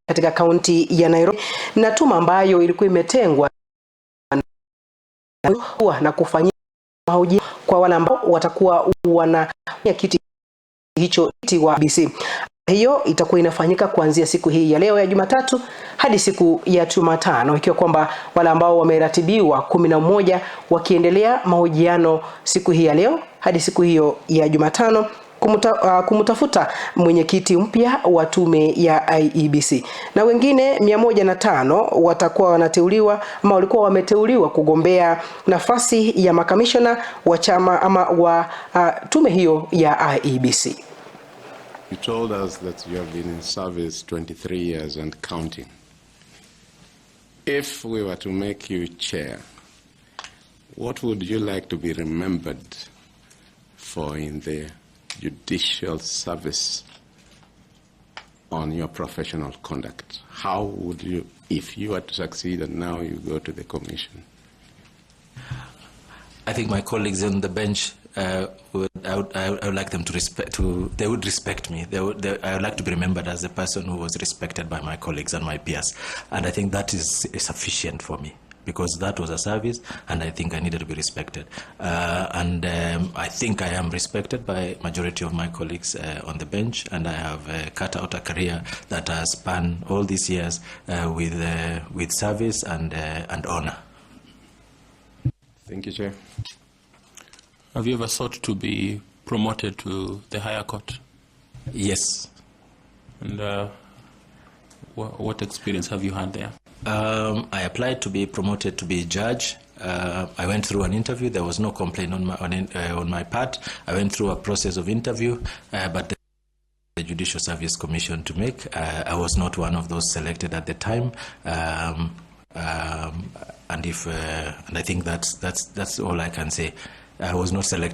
katika kaunti ya Nairobi, na tume ambayo ilikuwa imetengwa na kufanyia mahojiano kwa wale ambao watakuwa wana kiti hicho wa Gusii. Hiyo itakuwa inafanyika kuanzia siku hii ya leo ya Jumatatu hadi siku ya Jumatano, ikiwa kwamba wale ambao wameratibiwa 11 wakiendelea mahojiano siku hii ya leo hadi siku hiyo ya Jumatano kumtafuta mwenyekiti mpya wa tume ya Iebc, na wengine 105 watakuwa wanateuliwa ama walikuwa wameteuliwa kugombea nafasi ya makamishona wa chama ama wa tume hiyo ya Iebc. You told us that you have been in service 23 years and counting. If we were to make you chair, what would you like to be remembered for in the judicial service on your professional conduct? How would you, if you were to succeed and now you go to the commission? I think my colleagues on the bench I would like them to respect. They would respect me. I would like to be remembered as a person who was respected by my colleagues and my peers, and I think that is sufficient for me, because that was a service, and I think I needed to be respected. I think I am respected by majority of my colleagues on the bench, and I have cut out a career that has spanned all these years with service and honor. Thank you, Chair. Have you ever sought to be promoted to the higher court? Yes. And what experience have you had there? I applied to be promoted to be a judge. I went through an interview. There was no complaint on my part. I went through a process of interview, but the Judicial Service Commission to make. I was not one of those selected at the time. And I think that's all I can say. I was not selected.